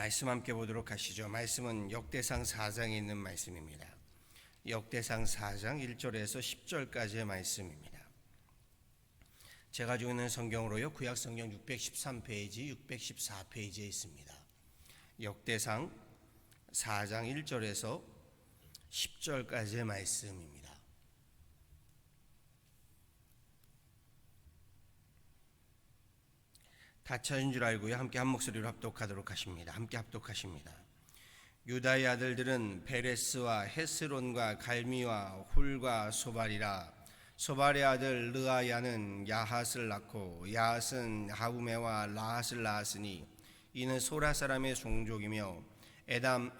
말씀 함께 보도록 하시죠. 말씀은 역대상 4장에 있는 말씀입니다. 역대상 4장 1절에서 10절까지의 말씀입니다. 제가 가지고 있는 성경으로요, 구약성경 613페이지, 614페이지에 있습니다. 역대상 4장 1절에서 10절까지의 말씀입니다. 다 쳐진 줄 알고요, 함께 한 목소리로 합독하도록 하십니다. 함께 합독하십니다. 유다의 아들들은 베레스와 헤스론과 갈미와 훌과 소발이라. 소발의 아들 르아야는 야핫을 낳고 야핫은 하우메와 라핫을 낳았으니 이는 소라 사람의 종족이며 에담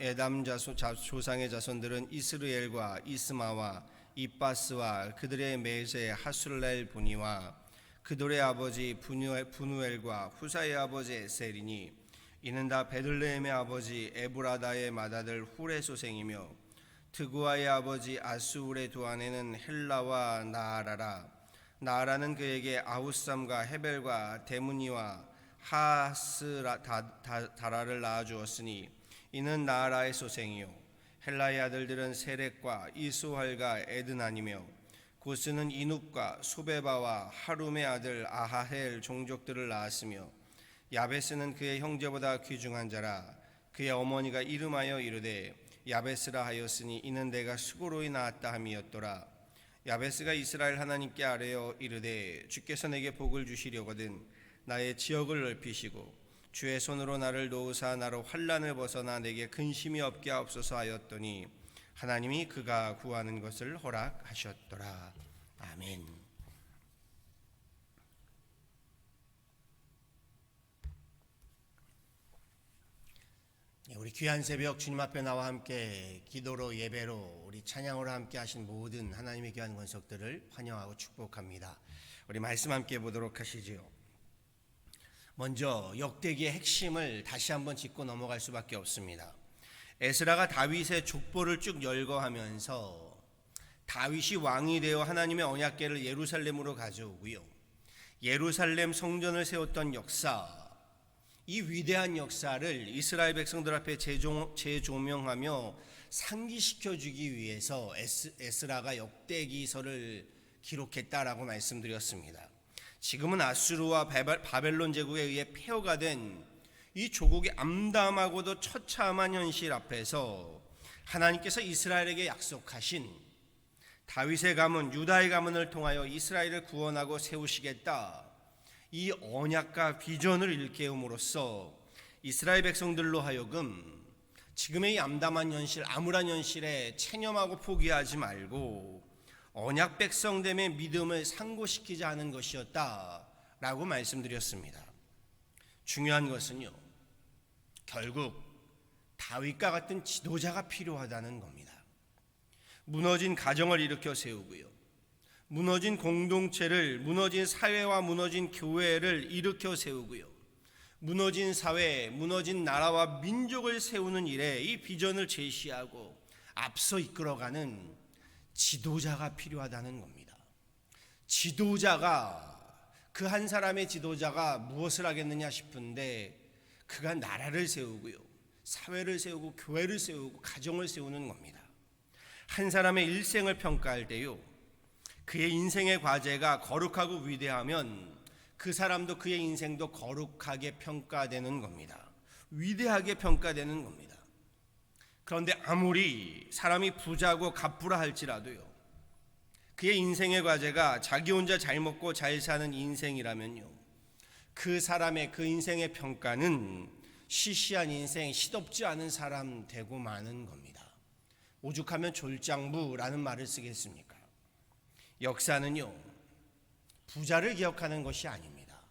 조상의 자손들은 이스르엘과 이스마와 이빠스와 그들의 메세 하술렐 분이와 그들의 아버지 분우엘과 후사의 아버지 에셀이니 이는 다 베들레헴의 아버지 에브라다의 맏아들 훌의 소생이며 드구아의 아버지 아수울의 두 아내는 헬라와 나아라라. 나아라는 그에게 아우삼과 헤벨과 데무니와 하스다라를 낳아주었으니 이는 나아라의 소생이요 헬라의 아들들은 세렉과 이수할과 에드난이며 고스는 이눕과 소베바와 하룸의 아들 아하헬 종족들을 낳았으며 야베스는 그의 형제보다 귀중한 자라. 그의 어머니가 이름하여 이르되 야베스라 하였으니 이는 내가 수고로이 낳았다 함이었더라. 야베스가 이스라엘 하나님께 아뢰어 이르되 주께서 내게 복을 주시려거든 나의 지역을 넓히시고 주의 손으로 나를 놓으사 나로 환난을 벗어나 내게 근심이 없게 하옵소서 하였더니 하나님이 그가 구하는 것을 허락하셨더라. 아멘. 우리 귀한 새벽 주님 앞에 나와 함께 기도로 예배로 우리 찬양으로 함께 하신 모든 하나님의 귀한 권속들을 환영하고 축복합니다. 우리 말씀 함께 보도록 하시지요. 먼저 역대기의 핵심을 다시 한번 짚고 넘어갈 수밖에 없습니다. 에스라가 다윗의 족보를 쭉 열거하면서 다윗이 왕이 되어 하나님의 언약궤를 예루살렘으로 가져오고요, 예루살렘 성전을 세웠던 역사, 이 위대한 역사를 이스라엘 백성들 앞에 재조명하며 상기시켜주기 위해서 에스라가 역대기서를 기록했다라고 말씀드렸습니다. 지금은 아수르와 바벨론 제국에 의해 폐허가 된 이 조국의 암담하고도 처참한 현실 앞에서 하나님께서 이스라엘에게 약속하신 다윗의 가문, 유다의 가문을 통하여 이스라엘을 구원하고 세우시겠다, 이 언약과 비전을 일깨움으로써 이스라엘 백성들로 하여금 지금의 이 암담한 현실, 암울한 현실에 체념하고 포기하지 말고 언약 백성됨의 믿음을 상고시키자 하는 것이었다라고 말씀드렸습니다. 중요한 것은요, 결국 다윗과 같은 지도자가 필요하다는 겁니다. 무너진 가정을 일으켜 세우고요, 무너진 공동체를, 무너진 사회와 무너진 교회를 일으켜 세우고요, 무너진 사회, 무너진 나라와 민족을 세우는 일에 이 비전을 제시하고 앞서 이끌어가는 지도자가 필요하다는 겁니다. 지도자가, 그 한 사람의 지도자가 무엇을 하겠느냐 싶은데 그가 나라를 세우고요, 사회를 세우고 교회를 세우고 가정을 세우는 겁니다. 한 사람의 일생을 평가할 때요, 그의 인생의 과제가 거룩하고 위대하면 그 사람도 그의 인생도 거룩하게 평가되는 겁니다. 위대하게 평가되는 겁니다. 그런데 아무리 사람이 부자고 갑부라 할지라도요, 그의 인생의 과제가 자기 혼자 잘 먹고 잘 사는 인생이라면요, 그 사람의 그 인생의 평가는 시시한 인생, 시덥지 않은 사람 되고 마는 겁니다. 오죽하면 졸장부라는 말을 쓰겠습니까? 역사는요, 부자를 기억하는 것이 아닙니다.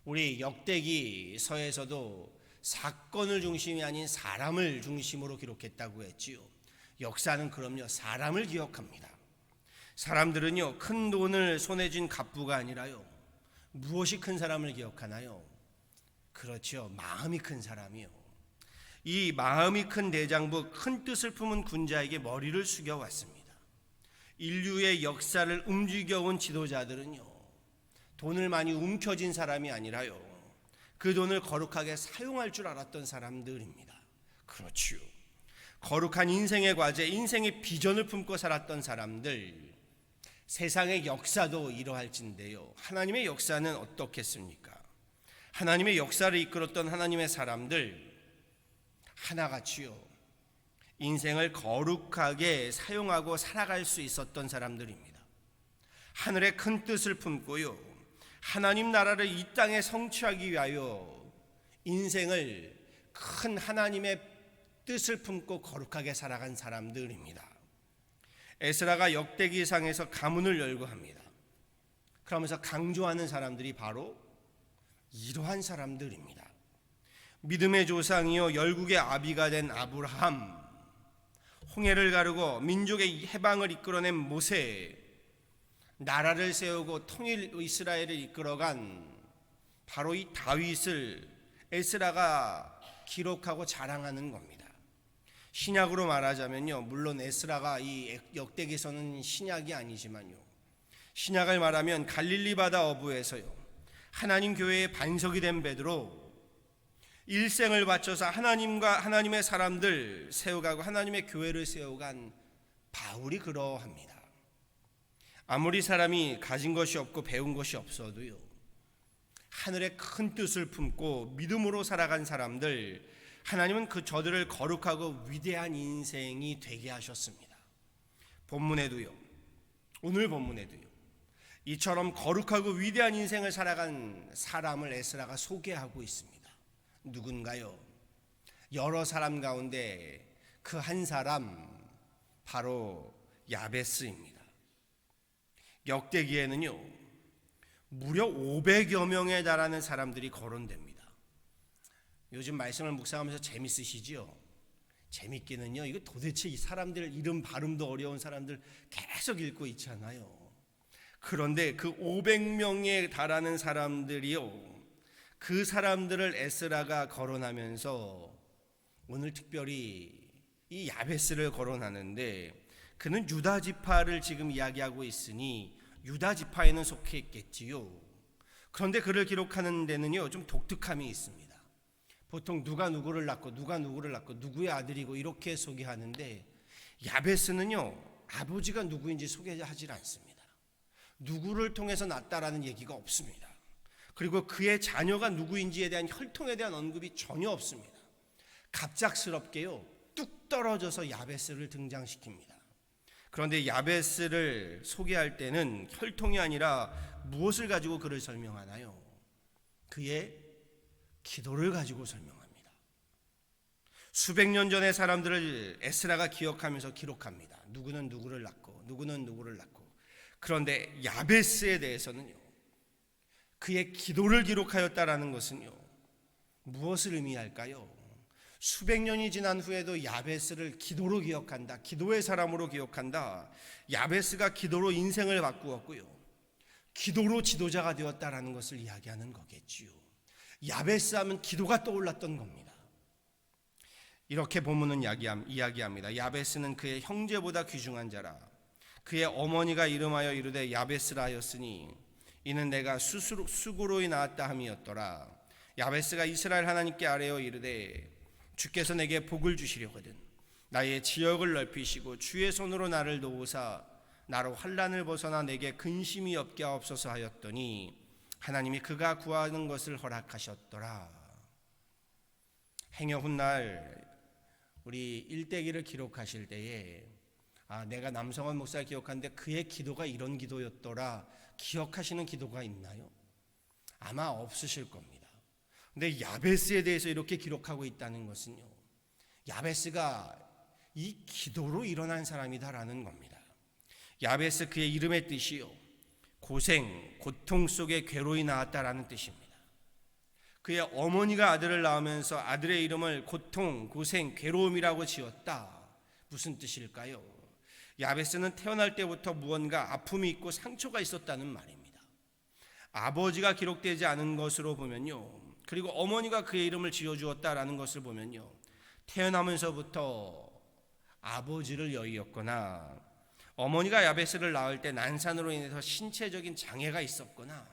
우리 역대기서에서도 사건을 중심이 아닌 사람을 중심으로 기록했다고 했지요. 역사는 그럼요, 사람을 기억합니다. 사람들은요, 큰 돈을 손에 쥔 갑부가 아니라요, 무엇이 큰 사람을 기억하나요? 그렇죠, 마음이 큰 사람이요. 이 마음이 큰 대장부, 큰 뜻을 품은 군자에게 머리를 숙여왔습니다. 인류의 역사를 움직여온 지도자들은요, 돈을 많이 움켜쥔 사람이 아니라요, 그 돈을 거룩하게 사용할 줄 알았던 사람들입니다. 그렇지요. 거룩한 인생의 과제, 인생의 비전을 품고 살았던 사람들, 세상의 역사도 이러할진데요. 하나님의 역사는 어떻겠습니까? 하나님의 역사를 이끌었던 하나님의 사람들 하나같이요, 인생을 거룩하게 사용하고 살아갈 수 있었던 사람들입니다. 하늘의 큰 뜻을 품고요, 하나님 나라를 이 땅에 성취하기 위하여 인생을 큰 하나님의 뜻을 품고 거룩하게 살아간 사람들입니다. 에스라가 역대기상에서 가문을 열고 합니다. 그러면서 강조하는 사람들이 바로 이러한 사람들입니다. 믿음의 조상이요 열국의 아비가 된 아브라함, 홍해를 가르고 민족의 해방을 이끌어낸 모세, 나라를 세우고 통일 이스라엘을 이끌어간 바로 이 다윗을 에스라가 기록하고 자랑하는 겁니다. 신약으로 말하자면요, 물론 에스라가 이 역대기서는 신약이 아니지만요, 신약을 말하면 갈릴리 바다 어부에서요 하나님 교회의 반석이 된 베드로, 일생을 바쳐서 하나님과 하나님의 사람들 세워가고 하나님의 교회를 세워간 바울이 그러합니다. 아무리 사람이 가진 것이 없고 배운 것이 없어도요, 하늘의 큰 뜻을 품고 믿음으로 살아간 사람들, 하나님은 저들을 거룩하고 위대한 인생이 되게 하셨습니다. 본문에도요, 오늘 본문에도요, 이처럼 거룩하고 위대한 인생을 살아간 사람을 에스라가 소개하고 있습니다. 누군가요? 여러 사람 가운데 그 한 사람, 바로 야베스입니다. 역대기에는요 무려 500여 명에 달하는 사람들이 거론됩니다. 요즘 말씀을 묵상하면서 재밌으시지요? 재밌기는요, 이거 도대체 이 사람들 이름 발음도 어려운 사람들 계속 읽고 있잖아요. 그런데 그 500명에 달하는 사람들이요, 그 사람들을 에스라가 거론하면서 오늘 특별히 이 야베스를 거론하는데, 그는 유다 지파를 지금 이야기하고 있으니 유다 지파에는 속해 있겠지요. 그런데 그를 기록하는 데는요 좀 독특함이 있습니다. 보통 누가 누구를 낳고 누가 누구를 낳고 누구의 아들이고 이렇게 소개하는데, 야베스는요 아버지가 누구인지 소개하지 않습니다. 누구를 통해서 낳았다라는 얘기가 없습니다. 그리고 그의 자녀가 누구인지에 대한 혈통에 대한 언급이 전혀 없습니다. 갑작스럽게요 뚝 떨어져서 야베스를 등장시킵니다. 그런데 야베스를 소개할 때는 혈통이 아니라 무엇을 가지고 그를 설명하나요? 그의 기도를 가지고 설명합니다. 수백 년 전의 사람들을 에스라가 기억하면서 기록합니다. 누구는 누구를 낳고 누구는 누구를 낳고. 그런데 야베스에 대해서는요, 그의 기도를 기록하였다라는 것은요 무엇을 의미할까요? 수백 년이 지난 후에도 야베스를 기도로 기억한다, 기도의 사람으로 기억한다. 야베스가 기도로 인생을 바꾸었고요, 기도로 지도자가 되었다라는 것을 이야기하는 거겠지요. 야베스 하면 기도가 떠올랐던 겁니다. 이렇게 본문은 이야기합니다. 야베스는 그의 형제보다 귀중한 자라. 그의 어머니가 이름하여 이르되 야베스라 하였으니 이는 내가 수고로이 낳았다 함이었더라. 야베스가 이스라엘 하나님께 아뢰어 이르되 주께서 내게 복을 주시려거든 나의 지역을 넓히시고 주의 손으로 나를 도우사 나로 환난을 벗어나 내게 근심이 없게 하옵소서 하였더니 하나님이 그가 구하는 것을 허락하셨더라. 행여 훗날 우리 일대기를 기록하실 때에 내가 남성원 목사를 기억하는데 그의 기도가 이런 기도였더라 기억하시는 기도가 있나요? 아마 없으실 겁니다. 근데 야베스에 대해서 이렇게 기록하고 있다는 것은요, 야베스가 이 기도로 일어난 사람이다라는 겁니다. 야베스, 그의 이름의 뜻이요 고생, 고통 속에 괴로이 낳았다라는 뜻입니다. 그의 어머니가 아들을 낳으면서 아들의 이름을 고통, 고생, 괴로움이라고 지었다. 무슨 뜻일까요? 야베스는 태어날 때부터 무언가 아픔이 있고 상처가 있었다는 말입니다. 아버지가 기록되지 않은 것으로 보면요, 그리고 어머니가 그의 이름을 지어주었다라는 것을 보면요, 태어나면서부터 아버지를 여의었거나 어머니가 야베스를 낳을 때 난산으로 인해서 신체적인 장애가 있었거나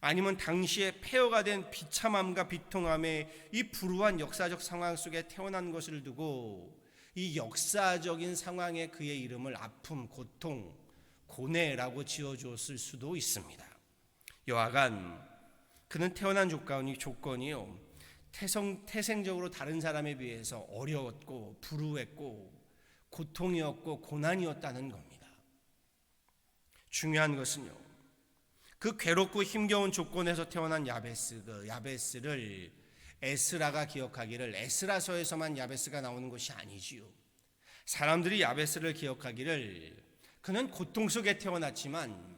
아니면 당시에 폐허가 된 비참함과 비통함의 이 불우한 역사적 상황 속에 태어난 것을 두고 이 역사적인 상황에 그의 이름을 아픔, 고통, 고뇌라고 지어줬을 수도 있습니다. 여하간 그는 태어난 조건이요, 태생적으로 다른 사람에 비해서 어려웠고 불우했고 고통이었고 고난이었다는 겁니다. 중요한 것은요, 그 괴롭고 힘겨운 조건에서 태어난 야베스를 에스라가 기억하기를, 에스라서에서만 야베스가 나오는 것이 아니지요. 사람들이 야베스를 기억하기를 그는 고통 속에 태어났지만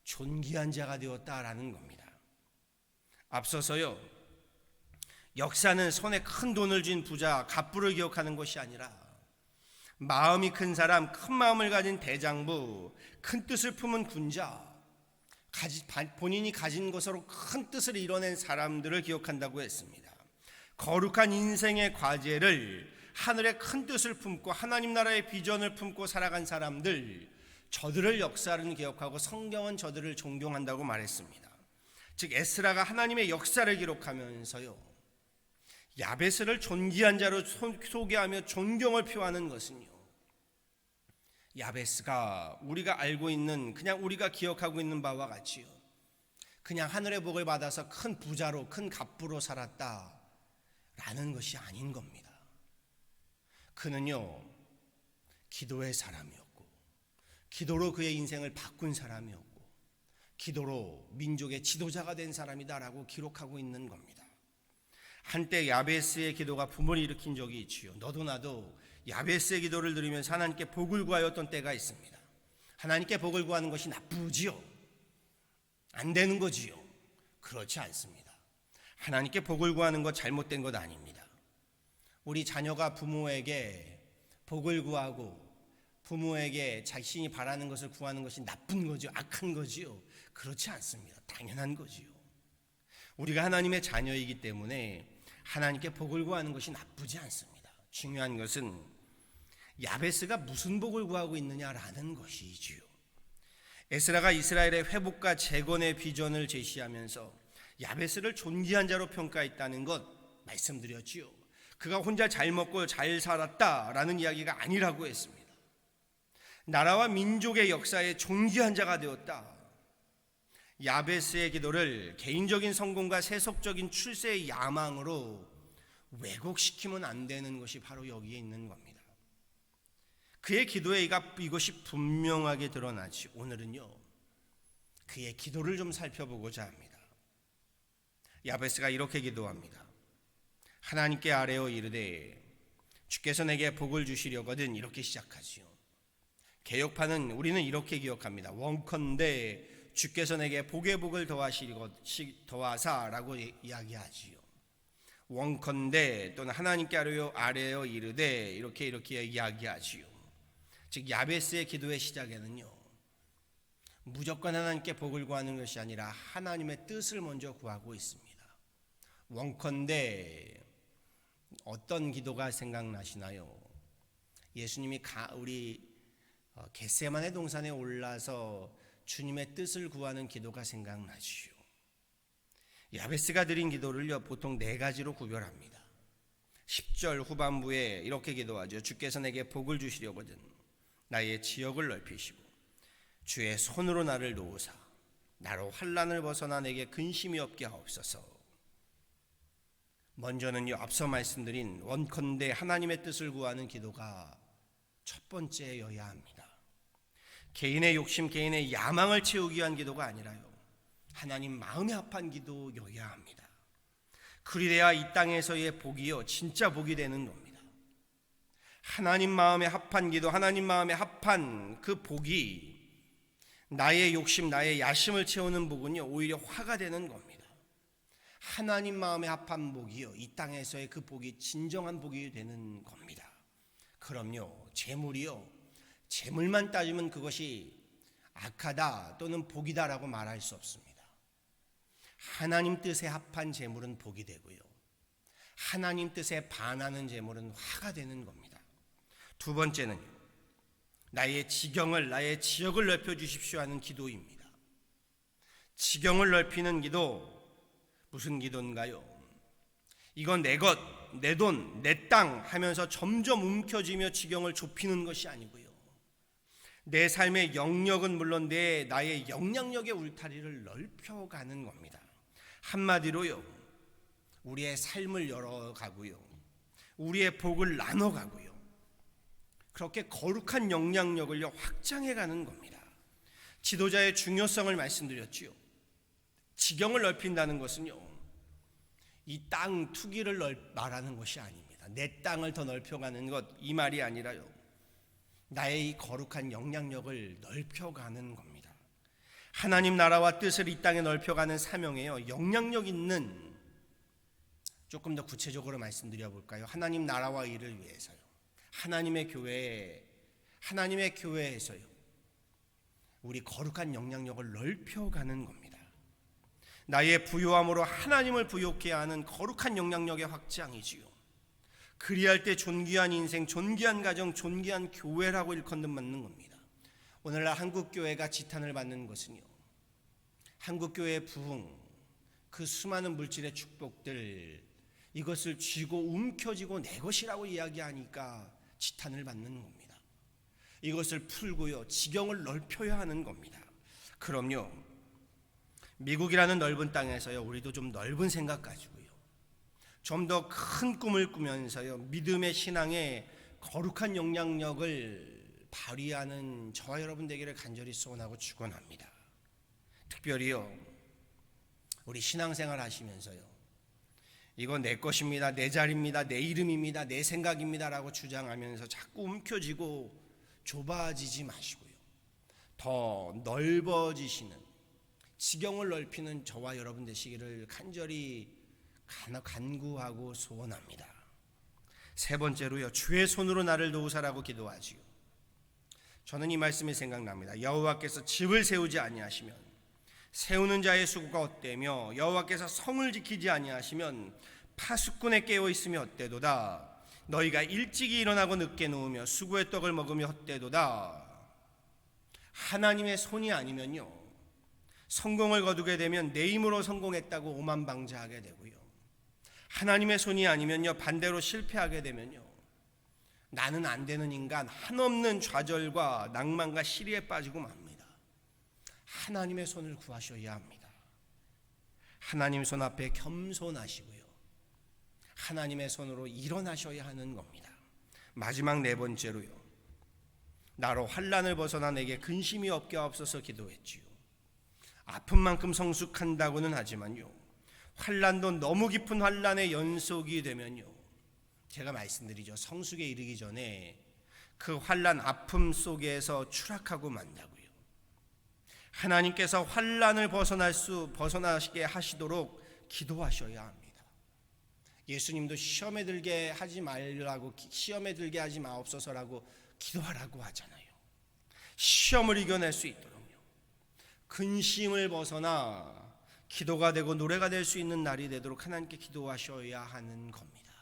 존귀한 자가 되었다라는 겁니다. 앞서서요, 역사는 손에 큰 돈을 쥔 부자 갑부를 기억하는 것이 아니라 마음이 큰 사람, 큰 마음을 가진 대장부, 큰 뜻을 품은 군자, 본인이 가진 것으로 큰 뜻을 이뤄낸 사람들을 기억한다고 했습니다. 거룩한 인생의 과제를, 하늘의 큰 뜻을 품고 하나님 나라의 비전을 품고 살아간 사람들, 저들을 역사는 기억하고 성경은 저들을 존경한다고 말했습니다. 즉 에스라가 하나님의 역사를 기록하면서요, 야베스를 존귀한 자로 소개하며 존경을 표하는 것은요, 야베스가 우리가 알고 있는, 그냥 우리가 기억하고 있는 바와 같이요, 그냥 하늘의 복을 받아서 큰 부자로, 큰 갑부로 살았다라는 것이 아닌 겁니다. 그는요, 기도의 사람이었고, 기도로 그의 인생을 바꾼 사람이었고, 기도로 민족의 지도자가 된 사람이다라고 기록하고 있는 겁니다. 한때 야베스의 기도가 붐을 일으킨 적이 있지요. 너도 나도 야베스의 기도를 들으면서 하나님께 복을 구하였던 때가 있습니다. 하나님께 복을 구하는 것이 나쁘지요? 안 되는 거지요? 그렇지 않습니다. 하나님께 복을 구하는 것 잘못된 것 아닙니다. 우리 자녀가 부모에게 복을 구하고 부모에게 자신이 바라는 것을 구하는 것이 나쁜 거죠? 악한 거지요? 그렇지 않습니다. 당연한 거지요. 우리가 하나님의 자녀이기 때문에 하나님께 복을 구하는 것이 나쁘지 않습니다. 중요한 것은 야베스가 무슨 복을 구하고 있느냐라는 것이지요. 에스라가 이스라엘의 회복과 재건의 비전을 제시하면서 야베스를 존귀한 자로 평가했다는 것 말씀드렸지요. 그가 혼자 잘 먹고 잘 살았다라는 이야기가 아니라고 했습니다. 나라와 민족의 역사에 존귀한 자가 되었다. 야베스의 기도를 개인적인 성공과 세속적인 출세의 야망으로 왜곡시키면 안 되는 것이 바로 여기에 있는 겁니다. 그의 기도에 이것이 분명하게 드러나지. 오늘은요, 그의 기도를 좀 살펴보고자 합니다. 야베스가 이렇게 기도합니다. 하나님께 아뢰어 이르되 주께서 내게 복을 주시려거든, 이렇게 시작하지요. 개혁파는 우리는 이렇게 기억합니다. 원컨대 주께서 내게 복의 복을 더하사라고 이야기하지요. 원컨대 또는 하나님께 아뢰어 이르되 이렇게 이야기하지요. 즉 야베스의 기도의 시작에는요, 무조건 하나님께 복을 구하는 것이 아니라 하나님의 뜻을 먼저 구하고 있습니다. 원컨대 어떤 기도가 생각나시나요? 예수님이 우리 겟세마네 동산에 올라서 주님의 뜻을 구하는 기도가 생각나지요. 야베스가 드린 기도를요, 보통 4가지로 구별합니다. 10절 후반부에 이렇게 기도하죠. 주께서 내게 복을 주시려거든 나의 지역을 넓히시고 주의 손으로 나를 놓으사 나로 환난을 벗어나 내게 근심이 없게 하옵소서. 먼저는요, 앞서 말씀드린 원컨대 하나님의 뜻을 구하는 기도가 첫 번째여야 합니다. 개인의 욕심, 개인의 야망을 채우기 위한 기도가 아니라요, 하나님 마음에 합한 기도여야 합니다. 그리해야 이 땅에서의 복이요, 진짜 복이 되는 겁니다. 하나님 마음에 합한 기도, 하나님 마음에 합한 그 복이 나의 욕심, 나의 야심을 채우는 복은요, 오히려 화가 되는 겁니다. 하나님 마음에 합한 복이요, 이 땅에서의 그 복이 진정한 복이 되는 겁니다. 그럼요, 재물만 따지면 그것이 악하다 또는 복이다라고 말할 수 없습니다. 하나님 뜻에 합한 재물은 복이 되고요, 하나님 뜻에 반하는 재물은 화가 되는 겁니다. 두 번째는 나의 지경을, 나의 지역을 넓혀 주십시오 하는 기도입니다. 지경을 넓히는 기도, 무슨 기도인가요? 이건 내 것, 내 돈, 내 땅 하면서 점점 움켜쥐며 지경을 좁히는 것이 아니고요. 내 삶의 영역은 물론 나의 영향력의 울타리를 넓혀가는 겁니다. 한마디로요, 우리의 삶을 열어가고요, 우리의 복을 나눠가고요, 그렇게 거룩한 영향력을 확장해가는 겁니다. 지도자의 중요성을 말씀드렸지요. 지경을 넓힌다는 것은요, 이 땅 투기를 말하는 것이 아닙니다. 내 땅을 더 넓혀가는 것, 이 말이 아니라요, 나의 이 거룩한 영향력을 넓혀가는 겁니다. 하나님 나라와 뜻을 이 땅에 넓혀가는 사명이에요. 영향력 있는, 조금 더 구체적으로 말씀드려 볼까요? 하나님 나라와 일을 위해서요, 하나님의 교회에서요, 우리 거룩한 영향력을 넓혀가는 겁니다. 나의 부요함으로 하나님을 부요케 하는 거룩한 영향력의 확장이지요. 그리할 때 존귀한 인생, 존귀한 가정, 존귀한 교회라고 일컫는 맞는 겁니다. 오늘날 한국교회가 지탄을 받는 것은요, 한국교회의 부흥, 그 수많은 물질의 축복들, 이것을 쥐고 움켜쥐고 내 것이라고 이야기하니까 지탄을 받는 겁니다. 이것을 풀고요, 지경을 넓혀야 하는 겁니다. 그럼요, 미국이라는 넓은 땅에서요, 우리도 좀 넓은 생각 가지고요, 좀 더 큰 꿈을 꾸면서요, 믿음의 신앙에 거룩한 영향력을 발휘하는 저와 여러분 되기를 간절히 소원하고 축원합니다. 특별히요, 우리 신앙생활 하시면서요, 이거 내 것입니다, 내 자리입니다, 내 이름입니다, 내 생각입니다 라고 주장하면서 자꾸 움켜쥐고 좁아지지 마시고요, 더 넓어지시는, 지경을 넓히는 저와 여러분 되시기를 간절히 간구하고 소원합니다. 세 번째로요, 주의 손으로 나를 도우사라고 기도하지요. 저는 이 말씀이 생각납니다. 여호와께서 집을 세우지 아니하시면 세우는 자의 수고가 헛되며 여호와께서 성을 지키지 아니하시면 파수꾼에 깨어 있으며 헛되도다. 너희가 일찍이 일어나고 늦게 누우며 수고의 떡을 먹으며 헛되도다. 하나님의 손이 아니면요, 성공을 거두게 되면 내 힘으로 성공했다고 오만방자하게 되고요, 하나님의 손이 아니면요, 반대로 실패하게 되면요, 나는 안 되는 인간, 한없는 좌절과 낭만과 시리에 빠지고 맙니다. 하나님의 손을 구하셔야 합니다. 하나님 손 앞에 겸손하시고요, 하나님의 손으로 일어나셔야 하는 겁니다. 마지막 네 번째로요, 나로 환난을 벗어나 내게 근심이 없게 하옵소서 기도했지요. 아픈 만큼 성숙한다고는 하지만요, 환난도 너무 깊은 환난의 연속이 되면요, 제가 말씀드리죠, 성숙에 이르기 전에 그 환난 아픔 속에서 추락하고 만다고요. 하나님께서 환난을 벗어나시게 하시도록 기도하셔야 합니다. 예수님도 시험에 들게 하지 말라고, 시험에 들게 하지 마옵소서라고 기도하라고 하잖아요. 시험을 이겨낼 수 있도록 근심을 벗어나 기도가 되고 노래가 될 수 있는 날이 되도록 하나님께 기도하셔야 하는 겁니다.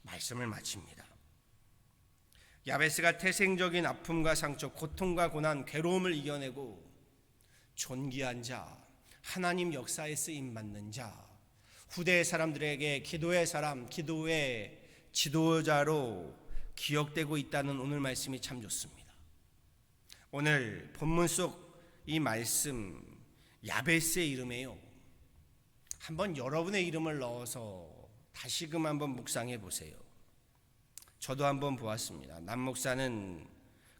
말씀을 마칩니다. 야베스가 태생적인 아픔과 상처, 고통과 고난, 괴로움을 이겨내고 존귀한 자, 하나님 역사에 쓰임받는 자, 후대의 사람들에게 기도의 사람, 기도의 지도자로 기억되고 있다는 오늘 말씀이 참 좋습니다. 오늘 본문 속 이 말씀, 야베스의 이름에요, 한번 여러분의 이름을 넣어서 다시금 한번 묵상해 보세요. 저도 한번 보았습니다. 남 목사는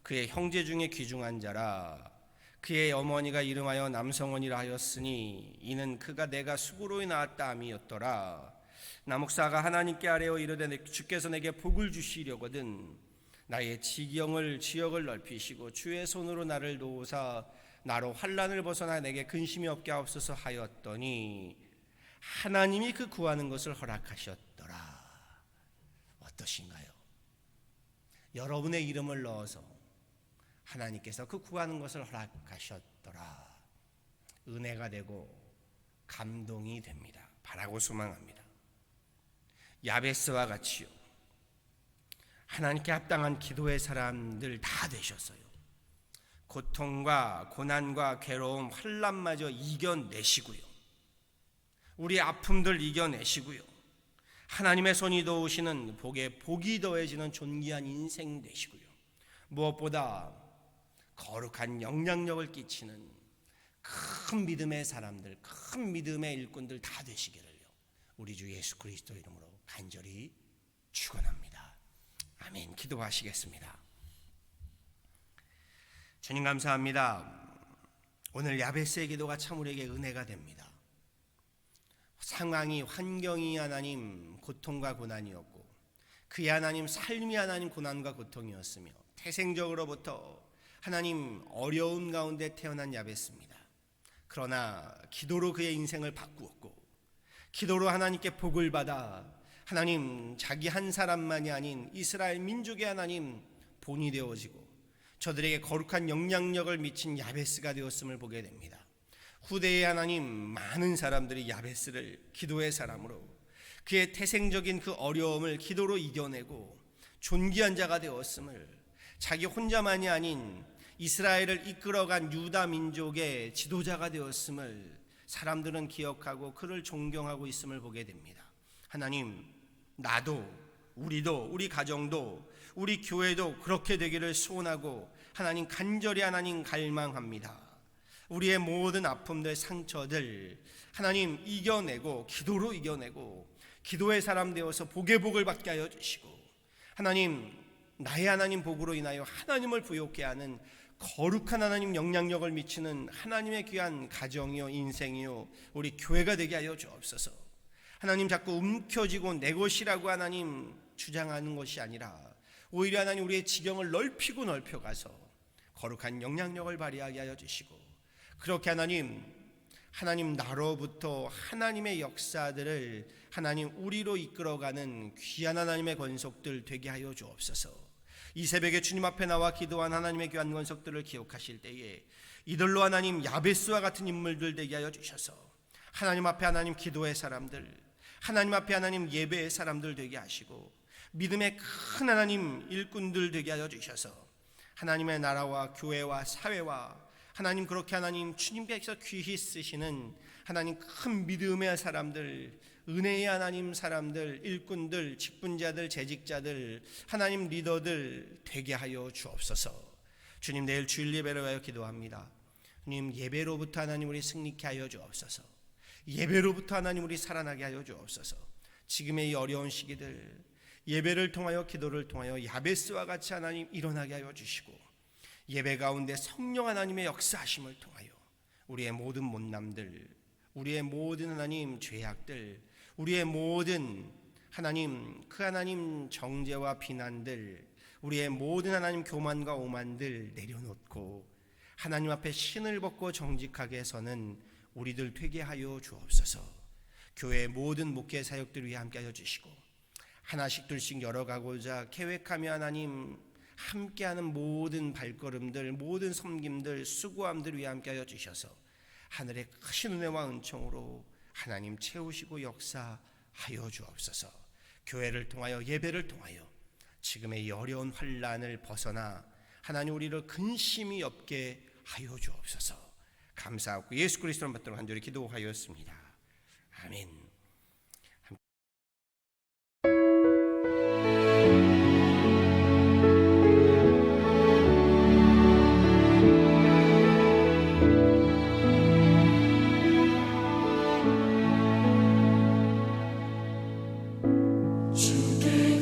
그의 형제 중에 귀중한 자라 그의 어머니가 이름하여 남성원이라 하였으니 이는 그가 내가 수고로이 낳았다 함이었더라. 남 목사가 하나님께 아뢰어 이르되 주께서 내게 복을 주시려거든 나의 지역을 넓히시고 주의 손으로 나를 도우사 나로 환난을 벗어나 내게 근심이 없게 하옵소서 하였더니 하나님이 그 구하는 것을 허락하셨더라. 어떠신가요? 여러분의 이름을 넣어서 하나님께서 그 구하는 것을 허락하셨더라. 은혜가 되고 감동이 됩니다. 바라고 소망합니다. 야베스와 같이요, 하나님께 합당한 기도의 사람들 다 되셨어요. 고통과 고난과 괴로움, 환난마저 이겨내시고요. 우리 아픔들 이겨내시고요. 하나님의 손이 도우시는 복에 복이 더해지는 존귀한 인생 되시고요. 무엇보다 거룩한 영향력을 끼치는 큰 믿음의 사람들, 큰 믿음의 일꾼들 다 되시기를요. 우리 주 예수 그리스도 이름으로 간절히 축원합니다. 아멘. 기도하시겠습니다. 주님 감사합니다. 오늘 야베스의 기도가 참 우리에게 은혜가 됩니다. 상황이, 환경이 하나님 고통과 고난이었고, 그의 하나님 삶이 하나님 고난과 고통이었으며, 태생적으로부터 하나님 어려운 가운데 태어난 야베스입니다. 그러나 기도로 그의 인생을 바꾸었고, 기도로 하나님께 복을 받아 하나님 자기 한 사람만이 아닌 이스라엘 민족의 하나님 본이 되어지고 저들에게 거룩한 영향력을 미친 야베스가 되었음을 보게 됩니다. 후대의 하나님 많은 사람들이 야베스를 기도의 사람으로, 그의 태생적인 그 어려움을 기도로 이겨내고 존귀한 자가 되었음을, 자기 혼자만이 아닌 이스라엘을 이끌어간 유다 민족의 지도자가 되었음을 사람들은 기억하고 그를 존경하고 있음을 보게 됩니다. 하나님, 나도, 우리도, 우리 가정도, 우리 교회도 그렇게 되기를 소원하고 하나님 간절히 하나님 갈망합니다. 우리의 모든 아픔들, 상처들 하나님 이겨내고 기도로 이겨내고 기도의 사람 되어서 복의 복을 받게 하여 주시고, 하나님 나의 하나님 복으로 인하여 하나님을 부욕케 하는 거룩한 하나님 영향력을 미치는 하나님의 귀한 가정이요 인생이요 우리 교회가 되게 하여 주옵소서. 하나님 자꾸 움켜쥐고 내 것이라고 하나님 주장하는 것이 아니라 오히려 하나님 우리의 지경을 넓히고 넓혀가서 거룩한 영향력을 발휘하게 하여 주시고, 그렇게 하나님 나로부터 하나님의 역사들을 하나님 우리로 이끌어가는 귀한 하나님의 권속들 되게 하여 주옵소서. 이 새벽에 주님 앞에 나와 기도한 하나님의 귀한 권속들을 기억하실 때에 이들로 하나님 야베스와 같은 인물들 되게 하여 주셔서 하나님 앞에 하나님 기도의 사람들, 하나님 앞에 하나님 예배의 사람들 되게 하시고 믿음의 큰 하나님 일꾼들 되게 하여 주셔서 하나님의 나라와 교회와 사회와 하나님 그렇게 하나님 주님께서 귀히 쓰시는 하나님 큰 믿음의 사람들, 은혜의 하나님 사람들, 일꾼들, 직분자들, 재직자들, 하나님 리더들 되게 하여 주옵소서. 주님, 내일 주일 예배를 위하여 기도합니다. 주님, 예배로부터 하나님 우리 승리케 하여 주옵소서. 예배로부터 하나님 우리 살아나게 하여 주옵소서. 지금의 이 어려운 시기들 예배를 통하여 기도를 통하여 야베스와 같이 하나님 일어나게 하여 주시고, 예배 가운데 성령 하나님의 역사하심을 통하여 우리의 모든 못남들, 우리의 모든 하나님 죄악들, 우리의 모든 하나님 그 하나님 정죄와 비난들, 우리의 모든 하나님 교만과 오만들 내려놓고 하나님 앞에 신을 벗고 정직하게 서는 우리들 되게 하여 주옵소서. 교회의 모든 목회 사역들 위해 함께 하여 주시고, 하나씩 둘씩 열어가고자 계획하며 하나님 함께하는 모든 발걸음들, 모든 섬김들, 수고함들 위해 함께 하여 주셔서 하늘의 크신 은혜와 은총으로 하나님 채우시고 역사하여 주옵소서. 교회를 통하여 예배를 통하여 지금의 이 어려운 환난을 벗어나 하나님 우리를 근심이 없게 하여 주옵소서. 감사하고 예수 그리스도를 받들어 간절히 기도하였습니다. 아멘. 주께